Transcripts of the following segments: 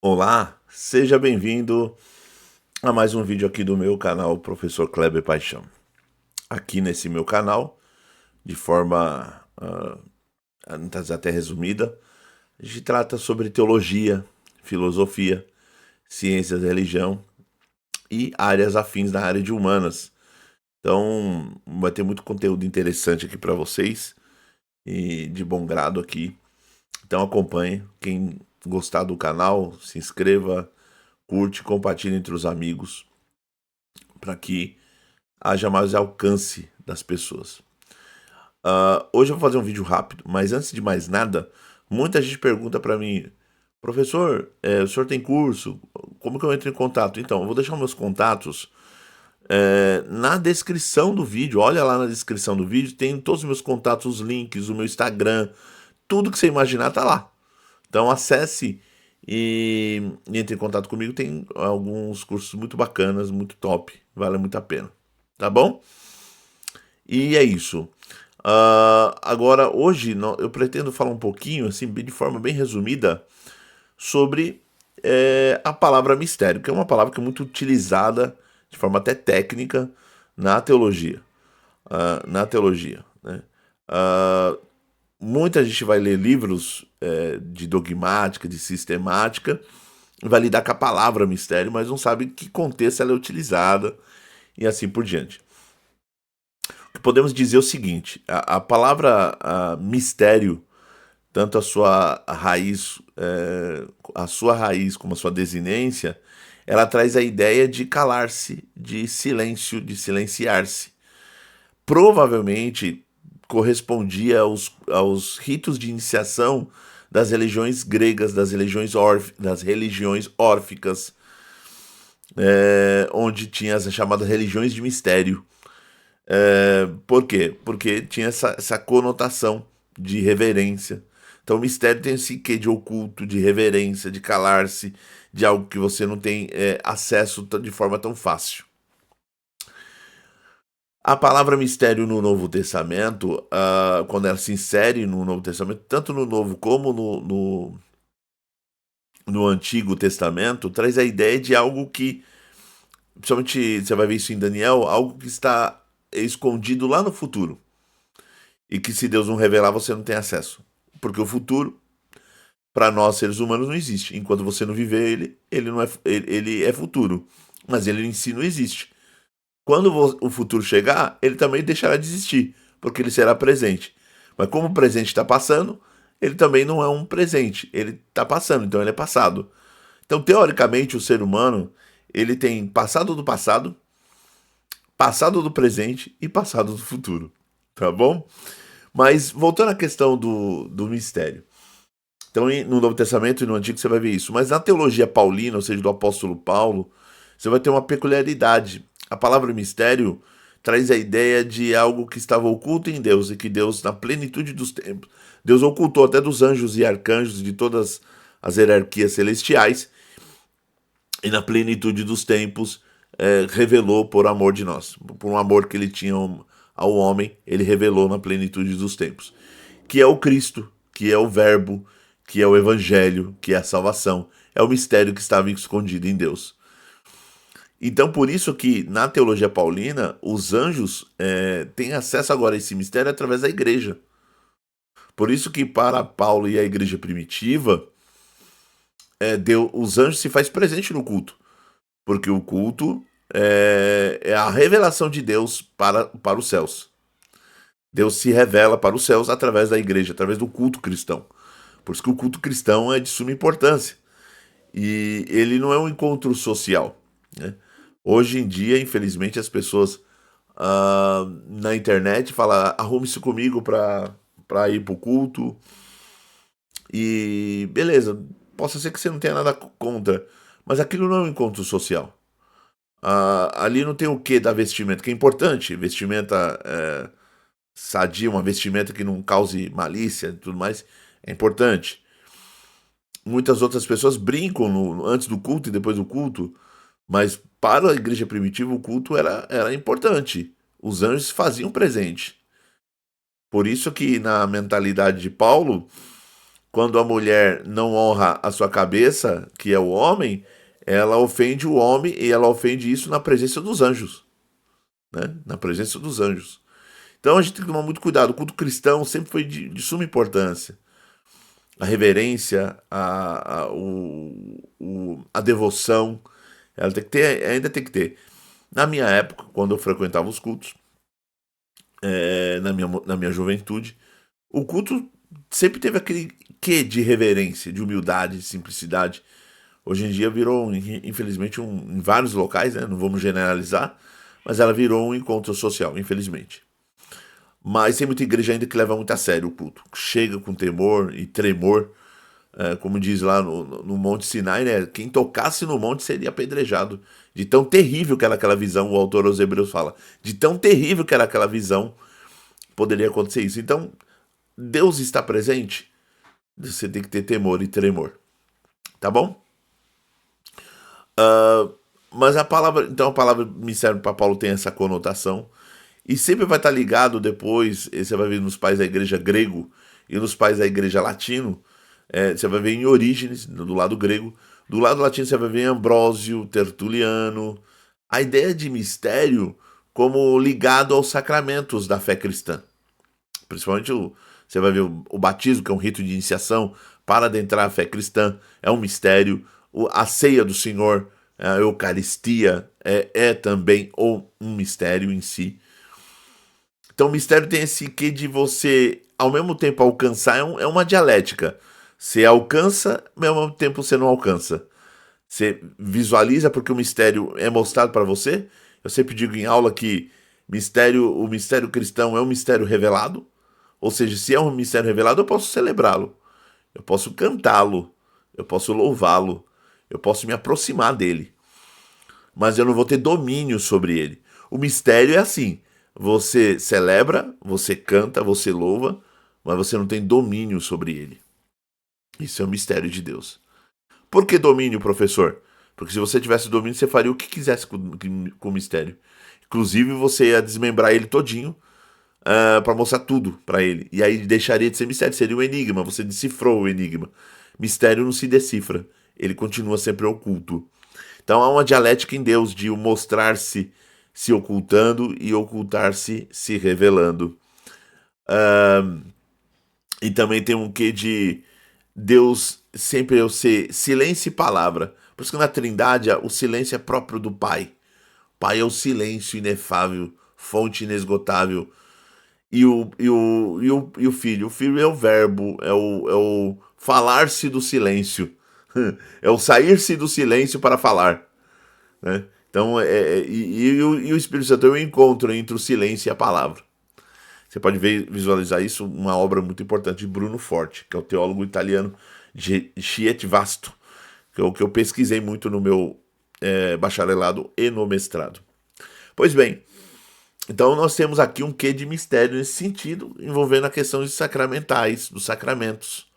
Olá, seja bem-vindo a mais um vídeo aqui do meu canal Professor Kleber Paixão. Aqui nesse meu canal, de forma até resumida, a gente trata sobre teologia, filosofia, ciências da religião e áreas afins da área de humanas. Então, vai ter muito conteúdo interessante aqui para vocês e de bom grado aqui. Então acompanhe. Quem gostar do canal, se inscreva, curte, compartilhe entre os amigos para que haja mais alcance das pessoas. Hoje eu vou fazer um vídeo rápido, mas antes de mais nada, muita gente pergunta para mim, professor, o senhor tem curso? Como que eu entro em contato? Então, eu vou deixar meus contatos na descrição do vídeo. Olha lá na descrição do vídeo, tem todos os meus contatos, os links, o meu Instagram, tudo que você imaginar tá lá. Então acesse e entre em contato comigo. Tem alguns cursos muito bacanas, muito top, vale muito a pena. Tá bom? E é isso. Agora, hoje, eu pretendo falar um pouquinho, assim, de forma bem resumida, sobre a palavra mistério, que é uma palavra que é muito utilizada de forma até técnica na teologia. Né? Ah, Muita gente vai ler livros de dogmática, de sistemática, vai lidar com a palavra mistério, mas não sabe em que contexto ela é utilizada e assim por diante. O que podemos dizer é o seguinte: a palavra mistério, tanto a sua raiz como a sua desinência, ela traz a ideia de calar-se, de silêncio, de silenciar-se. Provavelmente correspondia aos ritos de iniciação das religiões gregas, das religiões órficas, onde tinha as chamadas religiões de mistério. Por quê? Porque tinha essa conotação de reverência. Então o mistério tem esse quê de oculto, de reverência, de calar-se, de algo que você não tem acesso de forma tão fácil. A palavra mistério no Novo Testamento, quando ela se insere no Novo Testamento, tanto no Novo como no Antigo Testamento, traz a ideia de algo que, principalmente você vai ver isso em Daniel, algo que está escondido lá no futuro. E que se Deus não revelar, você não tem acesso. Porque o futuro, para nós seres humanos, não existe. Enquanto você não viver ele, ele é futuro. Mas ele em si não existe. Quando o futuro chegar, ele também deixará de existir, porque ele será presente. Mas como o presente está passando, ele também não é um presente, ele está passando, então ele é passado. Então, teoricamente, o ser humano ele tem passado do passado, passado do presente e passado do futuro, tá bom? Mas voltando à questão do mistério. Então, no Novo Testamento e no Antigo você vai ver isso. Mas na teologia paulina, ou seja, do apóstolo Paulo, você vai ter uma peculiaridade. A palavra mistério traz a ideia de algo que estava oculto em Deus e que Deus, na plenitude dos tempos, Deus ocultou até dos anjos e arcanjos, de todas as hierarquias celestiais, e na plenitude dos tempos revelou por amor de nós, por um amor que ele tinha ao homem, ele revelou na plenitude dos tempos, que é o Cristo, que é o Verbo, que é o Evangelho, que é a salvação, é o mistério que estava escondido em Deus. Então, por isso que na teologia paulina, os anjos têm acesso agora a esse mistério através da igreja. Por isso que para Paulo e a igreja primitiva, os anjos se faz presente no culto. Porque o culto é a revelação de Deus para os céus. Deus se revela para os céus através da igreja, através do culto cristão. Por isso que o culto cristão é de suma importância. E ele não é um encontro social, né? Hoje em dia, infelizmente, as pessoas na internet falam: arrume-se comigo para ir para o culto. E beleza, possa ser que você não tenha nada contra, mas aquilo não é um encontro social. Ali não tem o que da vestimenta, que é importante, vestimenta sadia, uma vestimenta que não cause malícia e tudo mais, é importante. Muitas outras pessoas brincam antes do culto e depois do culto, mas para a igreja primitiva o culto era importante. Os anjos se faziam presente. Por isso que na mentalidade de Paulo, quando a mulher não honra a sua cabeça, que é o homem, ela ofende o homem e ela ofende isso na presença dos anjos, né? Na presença dos anjos. Então a gente tem que tomar muito cuidado. O culto cristão sempre foi de suma importância. A reverência, a devoção, ela tem que ter, ainda tem que ter. Na minha época, quando eu frequentava os cultos, na minha juventude, o culto sempre teve aquele quê de reverência, de humildade, de simplicidade. Hoje em dia virou, infelizmente, em vários locais, né? Não vamos generalizar, mas ela virou um encontro social, infelizmente. Mas tem muita igreja ainda que leva muito a sério o culto. Chega com temor e tremor, como diz lá no Monte Sinai, né? Quem tocasse no monte seria apedrejado. De tão terrível que era aquela visão, o autor aos Hebreus fala. De tão terrível que era aquela visão, poderia acontecer isso. Então, Deus está presente, você tem que ter temor e tremor. Tá bom? Mas então a palavra ministério para Paulo tem essa conotação. E sempre vai estar ligado depois, você vai ver nos pais da igreja grego e nos pais da igreja latino, você vai ver em Orígenes, do lado grego, do lado latino você vai ver em Ambrósio, Tertuliano, a ideia de mistério como ligado aos sacramentos da fé cristã. Principalmente você vai ver o batismo, que é um rito de iniciação para adentrar a fé cristã, é um mistério. A ceia do Senhor, a Eucaristia, é também um mistério em si. Então o mistério tem esse quê de você, ao mesmo tempo, alcançar, é uma dialética. Você alcança, ao mesmo tempo você não alcança. Você visualiza porque o mistério é mostrado para você. Eu sempre digo em aula que o mistério cristão é um mistério revelado. Ou seja, se é um mistério revelado, eu posso celebrá-lo. Eu posso cantá-lo. Eu posso louvá-lo. Eu posso me aproximar dele. Mas eu não vou ter domínio sobre ele. O mistério é assim. Você celebra, você canta, você louva, mas você não tem domínio sobre ele. Isso é um mistério de Deus. Por que domínio, professor? Porque se você tivesse domínio, você faria o que quisesse com o mistério. Inclusive, você ia desmembrar ele todinho para mostrar tudo para ele. E aí deixaria de ser mistério, seria um enigma. Você decifrou o enigma. Mistério não se decifra. Ele continua sempre oculto. Então há uma dialética em Deus de o mostrar-se se ocultando e ocultar-se se revelando. E também tem um quê de Deus sempre eu ser silêncio e palavra. Por isso que na Trindade o silêncio é próprio do Pai. Pai é o silêncio inefável, fonte inesgotável. E o Filho? O Filho é o verbo, é o falar-se do silêncio. É o sair-se do silêncio para falar. Né? Então, o Espírito Santo é o encontro entre o silêncio e a palavra. Você pode visualizar isso, uma obra muito importante de Bruno Forte, que é o teólogo italiano Chiet Vasto, que é o que eu pesquisei muito no meu bacharelado e no mestrado. Pois bem, então nós temos aqui um quê de mistério nesse sentido, envolvendo a questão dos sacramentais, dos sacramentos.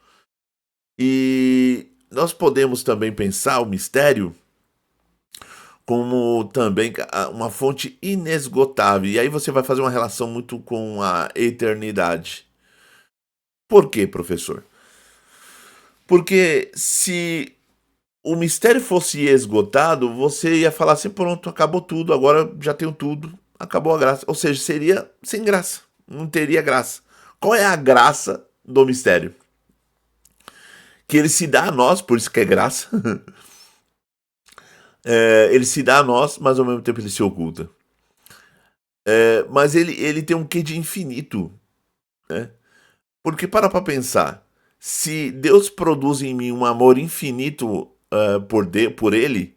E nós podemos também pensar o mistério como também uma fonte inesgotável. E aí você vai fazer uma relação muito com a eternidade. Por quê, professor? Porque se o mistério fosse esgotado, você ia falar assim, pronto, acabou tudo, agora já tenho tudo, acabou a graça. Ou seja, seria sem graça, não teria graça. Qual é a graça do mistério? Que ele se dá a nós, por isso que é graça. Ele se dá a nós, mas ao mesmo tempo ele se oculta. Mas ele tem um quê de infinito, né? Porque para pensar, se Deus produz em mim um amor infinito por ele,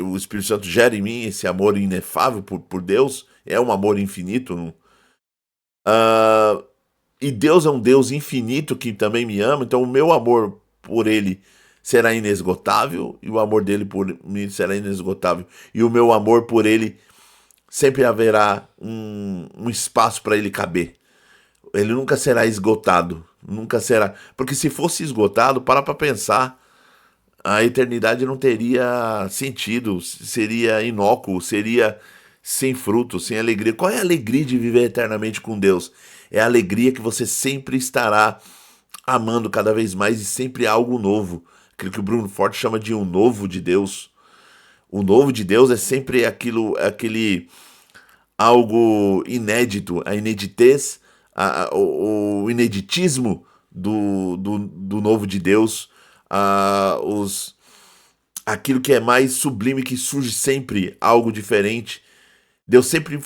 o Espírito Santo gera em mim esse amor inefável por Deus, é um amor infinito. Não? E Deus é um Deus infinito que também me ama, então o meu amor por ele será inesgotável, e o amor dele por mim será inesgotável, e o meu amor por ele sempre haverá um espaço para ele caber. Ele nunca será esgotado, nunca será. Porque se fosse esgotado, para pensar, a eternidade não teria sentido, seria inócuo, seria sem fruto, sem alegria. Qual é a alegria de viver eternamente com Deus? É a alegria que você sempre estará amando cada vez mais e sempre algo novo. Aquilo que o Bruno Forte chama de um novo de Deus. O novo de Deus é sempre aquele algo inédito, a ineditez, o ineditismo do novo de Deus, aquilo que é mais sublime, que surge sempre algo diferente. Deus sempre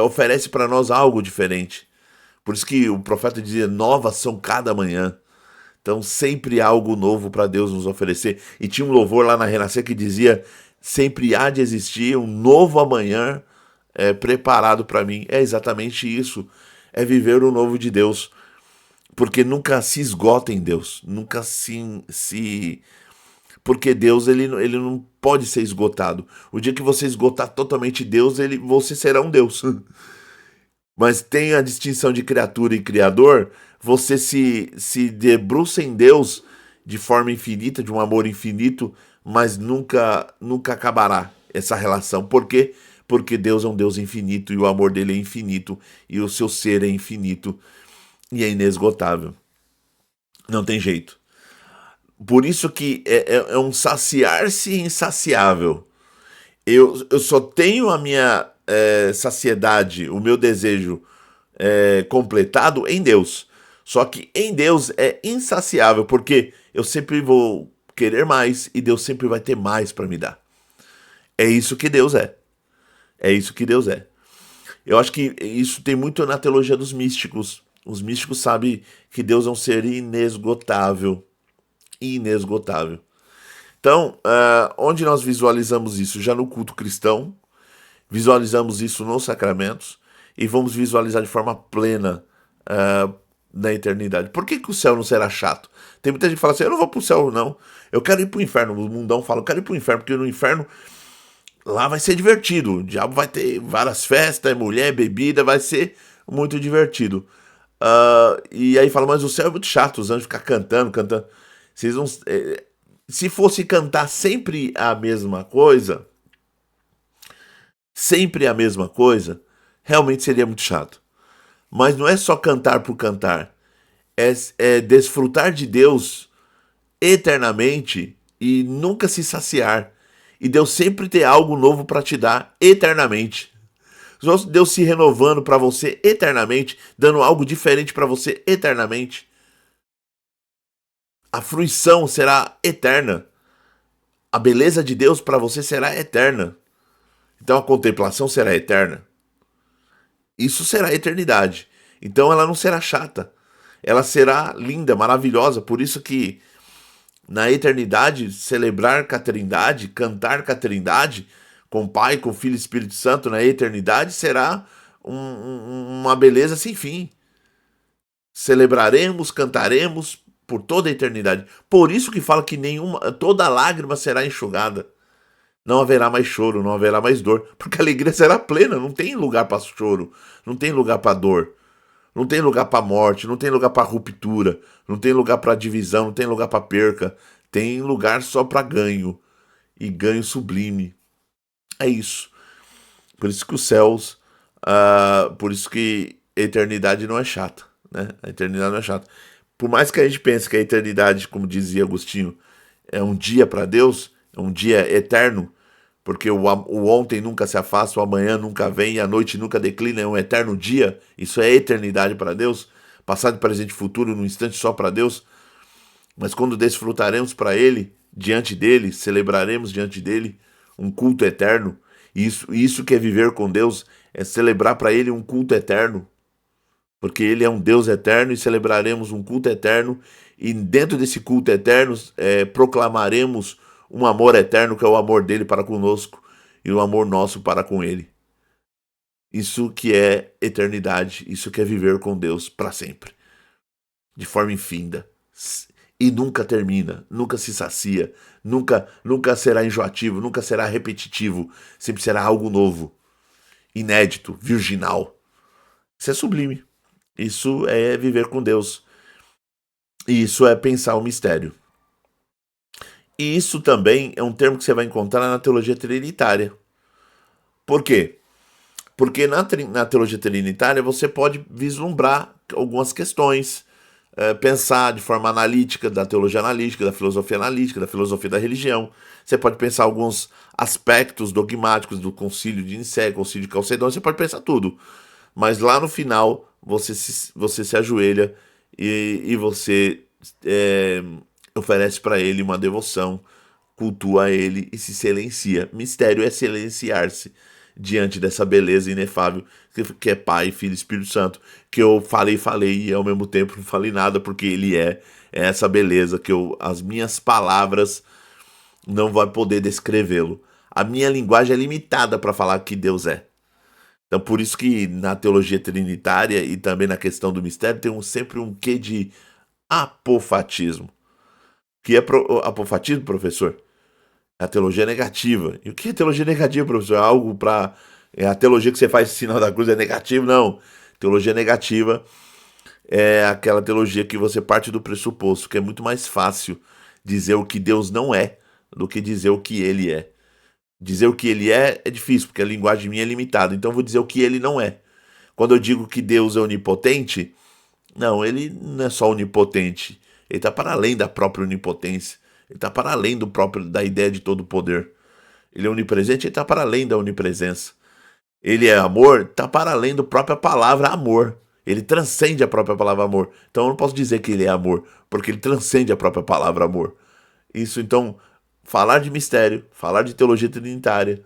oferece para nós algo diferente. Por isso que o profeta dizia: novas são cada manhã. Então sempre há algo novo para Deus nos oferecer. E tinha um louvor lá na Renascer que dizia: sempre há de existir um novo amanhã preparado para mim. É exatamente isso. É viver o novo de Deus. Porque nunca se esgota em Deus. Nunca se porque Deus ele não pode ser esgotado. O dia que você esgotar totalmente Deus, você será um Deus. Mas tem a distinção de criatura e criador, você se debruça em Deus de forma infinita, de um amor infinito, mas nunca acabará essa relação. Por quê? Porque Deus é um Deus infinito e o amor dele é infinito e o seu ser é infinito e é inesgotável. Não tem jeito. Por isso que é um saciar-se insaciável. Eu só tenho a minha saciedade, o meu desejo completado em Deus. Só que em Deus é insaciável, porque eu sempre vou querer mais e Deus sempre vai ter mais para me dar. É isso que Deus é. É isso que Deus é. Eu acho que isso tem muito na teologia dos místicos. Os místicos sabem que Deus é um ser inesgotável. Inesgotável. Então, onde nós visualizamos isso? Já no culto cristão, visualizamos isso nos sacramentos e vamos visualizar de forma plena na eternidade. Por que o céu não será chato? Tem muita gente que fala assim: eu não vou pro céu, não. Eu quero ir pro inferno. O mundão fala: eu quero ir pro inferno, porque no inferno lá vai ser divertido. O diabo vai ter várias festas, mulher, bebida, vai ser muito divertido. E aí fala: mas o céu é muito chato, os anjos ficam cantando, cantando. Vocês não, se fosse cantar sempre a mesma coisa, realmente seria muito chato. Mas não é só cantar por cantar, é desfrutar de Deus eternamente e nunca se saciar. E Deus sempre ter algo novo para te dar eternamente. Deus se renovando para você eternamente, dando algo diferente para você eternamente. A fruição será eterna. A beleza de Deus para você será eterna. Então a contemplação será eterna. Isso será a eternidade. Então ela não será chata. Ela será linda, maravilhosa. Por isso que na eternidade, celebrar com a Trindade, cantar com a Trindade, com o Pai, com o Filho e Espírito Santo, na eternidade, será uma beleza sem fim. Celebraremos, cantaremos por toda a eternidade. Por isso que fala que toda lágrima será enxugada. Não haverá mais choro, não haverá mais dor, porque a alegria será plena, não tem lugar para choro, não tem lugar para dor, não tem lugar para morte, não tem lugar para ruptura, não tem lugar para divisão, não tem lugar para perca, tem lugar só para ganho, e ganho sublime. É isso. Por isso que os céus, por isso que a eternidade não é chata, né? A eternidade não é chata. Por mais que a gente pense que a eternidade, como dizia Agostinho, é um dia para Deus, é um dia eterno, porque o ontem nunca se afasta, o amanhã nunca vem e a noite nunca declina, é um eterno dia. Isso é eternidade para Deus, passado, presente e futuro, num instante só para Deus. Mas quando desfrutaremos para Ele, diante dele, celebraremos diante dele um culto eterno. Isso que é viver com Deus, é celebrar para Ele um culto eterno, porque Ele é um Deus eterno e celebraremos um culto eterno, e dentro desse culto eterno proclamaremos um amor eterno, que é o amor dele para conosco e o amor nosso para com Ele. Isso que é eternidade, isso que é viver com Deus para sempre, de forma infinda. E nunca termina, nunca se sacia, nunca será enjoativo, nunca será repetitivo, sempre será algo novo, inédito, virginal. Isso é sublime. Isso é viver com Deus. E isso é pensar o mistério. E isso também é um termo que você vai encontrar na teologia trinitária. Por quê? Porque na teologia trinitária você pode vislumbrar algumas questões. pensar de forma analítica, da teologia analítica, da filosofia da religião. Você pode pensar alguns aspectos dogmáticos do concílio de Nicéia, concílio de Calcedônia, você pode pensar tudo. Mas lá no final, você se ajoelha e você oferece para ele uma devoção, cultua ele e se silencia. Mistério é silenciar-se diante dessa beleza inefável que é Pai, Filho e Espírito Santo, que eu falei e ao mesmo tempo não falei nada, porque ele é essa beleza que as minhas palavras não vão poder descrevê-lo. A minha linguagem é limitada para falar que Deus é. Então por isso que na teologia trinitária e também na questão do mistério tem sempre um quê de apofatismo. O que é apofatismo, professor? A teologia negativa. E o que é teologia negativa, professor? É algo para... a teologia que você faz sinal da cruz é negativo? Não. Teologia negativa é aquela teologia que você parte do pressuposto que é muito mais fácil dizer o que Deus não é do que dizer o que ele é. Dizer o que ele é difícil, porque a linguagem minha é limitada. Então eu vou dizer o que ele não é. Quando eu digo que Deus é onipotente, não, ele não é só onipotente. Ele está para além da própria onipotência. Ele está para além da ideia de todo poder. Ele é onipresente, ele está para além da onipresença. Ele é amor, está para além da própria palavra amor. Ele transcende a própria palavra amor. Então eu não posso dizer que ele é amor, porque ele transcende a própria palavra amor. Isso, então, falar de mistério, falar de teologia trinitária,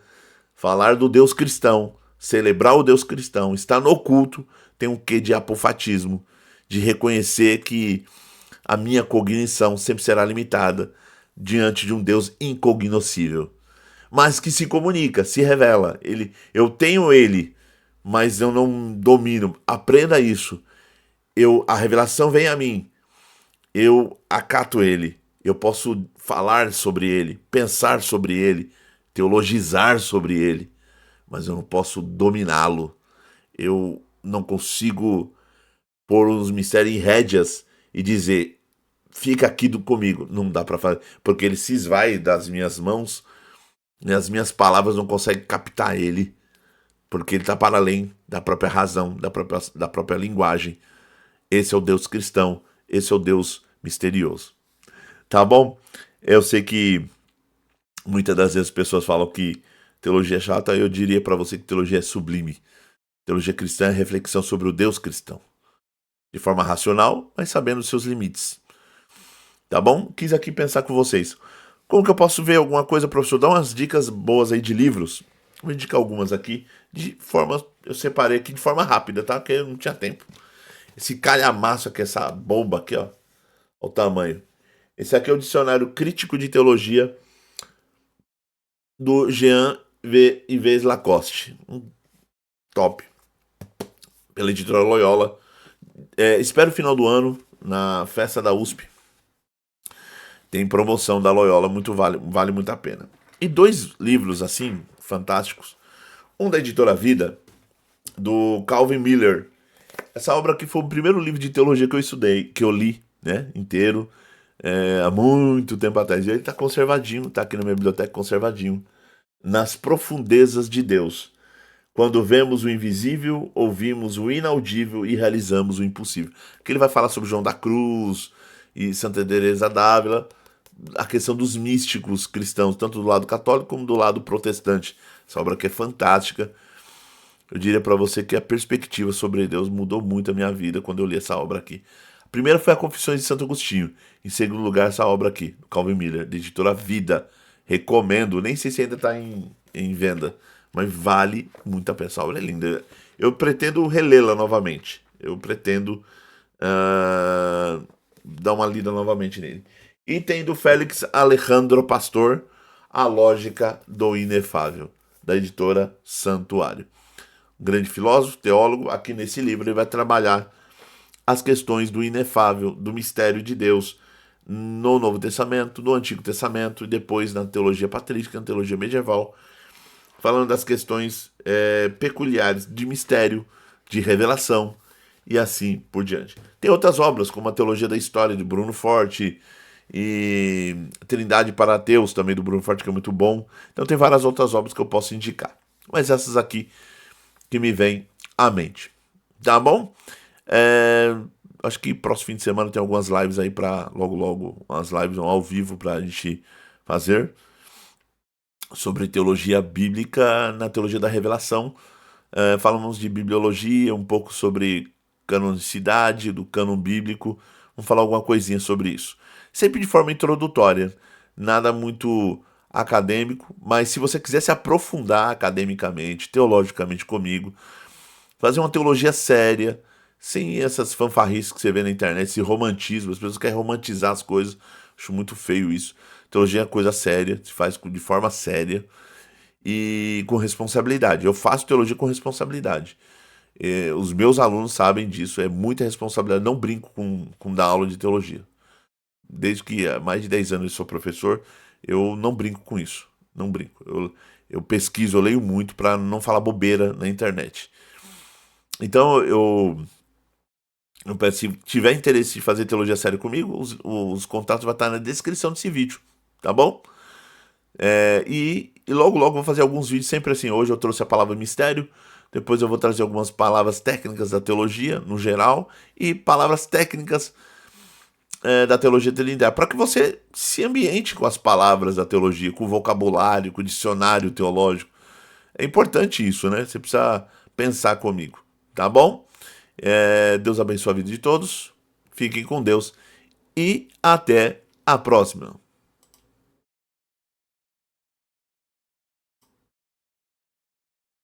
falar do Deus cristão, celebrar o Deus cristão, estar no culto, tem um quê de apofatismo, de reconhecer que a minha cognição sempre será limitada diante de um Deus incognoscível, mas que se comunica, se revela. Eu tenho ele, mas eu não domino. Aprenda isso. A revelação vem a mim. Eu acato ele. Eu posso falar sobre ele, pensar sobre ele, teologizar sobre ele, mas eu não posso dominá-lo. Eu não consigo pôr os mistérios em rédeas e dizer, fica aqui comigo. Não dá para fazer, porque ele se esvai das minhas mãos e as minhas palavras não conseguem captar ele, porque ele está para além da própria razão, da própria linguagem. Esse é o Deus cristão, esse é o Deus misterioso. Tá bom? Eu sei que muitas das vezes as pessoas falam que teologia é chata, eu diria para você que teologia é sublime. Teologia cristã é reflexão sobre o Deus cristão. De forma racional, mas sabendo os seus limites. Tá bom? Quis aqui pensar com vocês. Como que eu posso ver alguma coisa, professor? Dá umas dicas boas aí de livros. Vou indicar algumas aqui. Eu separei aqui de forma rápida, tá? Porque eu não tinha tempo. Esse calhamaço aqui, essa bomba aqui, ó. Olha o tamanho. Esse aqui é o Dicionário Crítico de Teologia do Jean V. Yves Lacoste. Top. Pela editora Loyola. Espero o final do ano, na festa da USP. Tem promoção da Loyola, vale muito a pena. E 2 livros, assim, fantásticos. Um da editora Vida, do Calvin Miller. Essa obra aqui foi o primeiro livro de teologia que eu estudei, que eu li, né, inteiro, há muito tempo atrás. E ele tá conservadinho, tá aqui na minha biblioteca conservadinho. Nas profundezas de Deus. Quando vemos o invisível, ouvimos o inaudível e realizamos o impossível. Aqui ele vai falar sobre João da Cruz e Santa Teresa d'Ávila, a questão dos místicos cristãos, tanto do lado católico como do lado protestante. Essa obra aqui é fantástica. Eu diria para você que a perspectiva sobre Deus mudou muito a minha vida quando eu li essa obra aqui. A primeira foi a Confissões de Santo Agostinho. Em segundo lugar, essa obra aqui, do Calvin Miller, da editora Vida. Recomendo, nem sei se ainda está em venda, mas vale muito a pena. Essa obra é linda. Eu pretendo relê-la novamente. Eu pretendo dar uma lida novamente nele. E tem do Félix Alejandro Pastor, A Lógica do Inefável, da editora Santuário. Um grande filósofo, teólogo, aqui nesse livro ele vai trabalhar as questões do inefável, do mistério de Deus no Novo Testamento, no Antigo Testamento e depois na teologia patrística, na teologia medieval, falando das questões peculiares de mistério, de revelação e assim por diante. Tem outras obras, como a Teologia da História, de Bruno Forte, e Trindade para Ateus, também do Bruno Forte, que é muito bom. Então tem várias outras obras que eu posso indicar, mas essas aqui que me vêm à mente. Tá bom? acho que próximo fim de semana tem algumas lives aí para logo, umas lives ao vivo pra gente fazer sobre teologia bíblica na teologia da revelação. Falamos de bibliologia, um pouco sobre canonicidade, do cânon bíblico. Vamos falar alguma coisinha sobre isso. Sempre de forma introdutória, nada muito acadêmico, mas se você quiser se aprofundar academicamente, teologicamente comigo, fazer uma teologia séria, sem essas fanfarrices que você vê na internet, esse romantismo, as pessoas querem romantizar as coisas, acho muito feio isso. Teologia é coisa séria, se faz de forma séria e com responsabilidade. Eu faço teologia com responsabilidade. Os meus alunos sabem disso, é muita responsabilidade. Não brinco com dar aula de teologia. Desde que há mais de 10 anos eu sou professor, eu não brinco com isso. Não brinco. Eu pesquiso, eu leio muito para não falar bobeira na internet. Então, se tiver interesse de fazer teologia séria comigo, os contatos vão estar na descrição desse vídeo, tá bom? E logo vou fazer alguns vídeos sempre assim. Hoje eu trouxe a palavra mistério, depois eu vou trazer algumas palavras técnicas da teologia, no geral, e palavras técnicas da teologia trinitária, para que você se ambiente com as palavras da teologia, com o vocabulário, com o dicionário teológico. É importante isso, né? Você precisa pensar comigo, tá bom? Deus abençoe a vida de todos, fiquem com Deus e até a próxima.